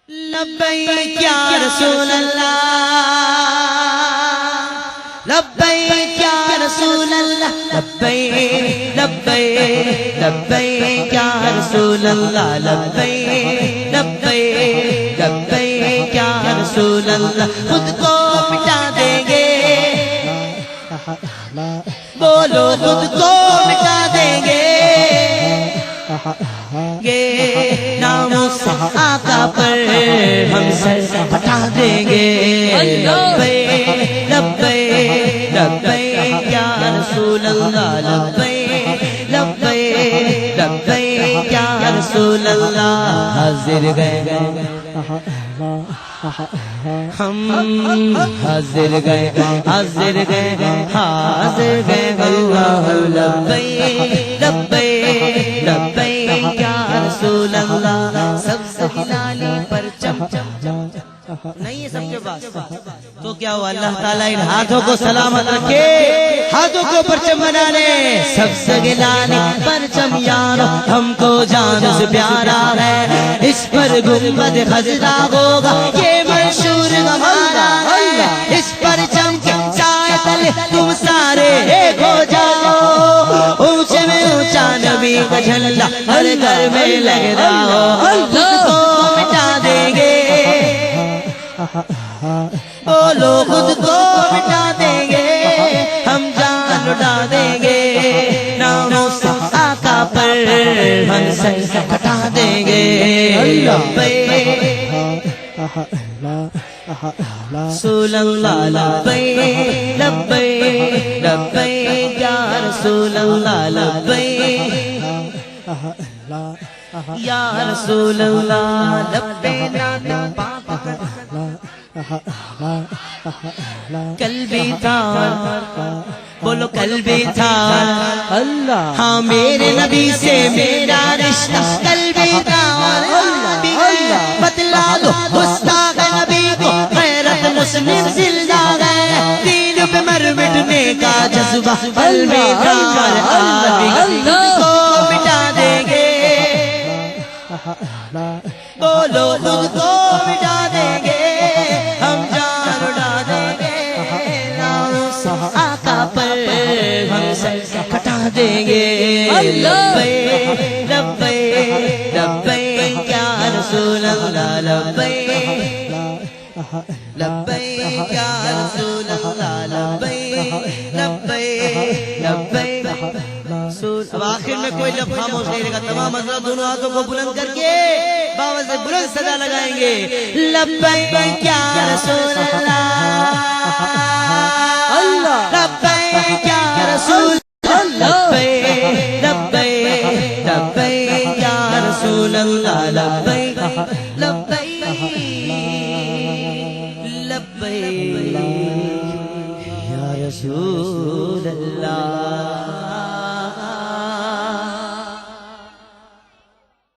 لبیک یا رسول اللہ، لبیک یا رسول اللہ، لبیک لبیک لبیک یا رسول اللہ، لبیک لبیک لبیک یا رسول اللہ۔ خود کو مٹا دیں گے، بولو خود کو مٹا دیں گے، یہ ناموس آقا پر ہم سر ہٹا دیں گے۔ لبیک لبیک لبیک یا رسول اللہ، لبیک لبیک لبیک یا رسول اللہ۔ حاضر گئے ہم، حاضر گئے حاضر گئے حاضر گئے اللہ۔ لبیک لبیک لبیک یا رسول اللہ۔ سب سے ہلالی پرچم نہیں ہے سب کے پاس، تو کیا ہوا؟ اللہ تعالیٰ ان ہاتھوں کو سلامت رکھے، ہاتھوں کو پرچم بنا لے۔ سب سے گلانے پرچم یارو ہم کو جان سے پیارا ہے، اس پر گنبد خضرا ہوگا یہ منشور ہمارا ہے۔ اس پرچم کے سائے تلے تم سارے ایک ہو جاؤ، اونچے میں اونچا نبی کا جھنڈا ہر گھر میں لگ رہا ہو۔ خود کو مٹا دیں گے، بولو خود کو مٹا دیں گے، ہم جان لٹا دیں گے، ناموس آقا پر ہم سر کٹا دیں گے۔ رسول اللہ، لبیک لبیک لبیک یا رسول اللہ، لبیک یا رسول اللہ۔ لبینا کل بھی تھا، بولو کل بھی تھا اللہ، ہاں میرے نبی سے میرا رشتہ کل بھی تھا۔ بتلا دو گستاخ نبی کو غیرت مسلم زندہ ہے، دین پہ مر مٹنے کا جذبہ پل میں تھا، آج کو مٹا دیں گے، بولو خود کو مٹا دیں گے، ہم جان اڑا دیں گے، ناموس آقا پر ہم سر کٹا دیں گے۔ لبیک لبیک لبیک یا رسول اللہ، لبیک لبیک یا رسول اللہ، لبیک لبیک لبیک رسول۔ اب آخر میں کوئی لب خاموش نہیں رہے گا، تمام حضرات دونوں ہاتھوں کو بلند کر کے بابا سے بلند صدا لگائیں گے۔ لبیک یا رسول اللہ، لبیک یا رسول اللہ، لبیک لبیک لبیک یا رسول اللہ، لبیک لبیک لبیک یا رسول اللہ۔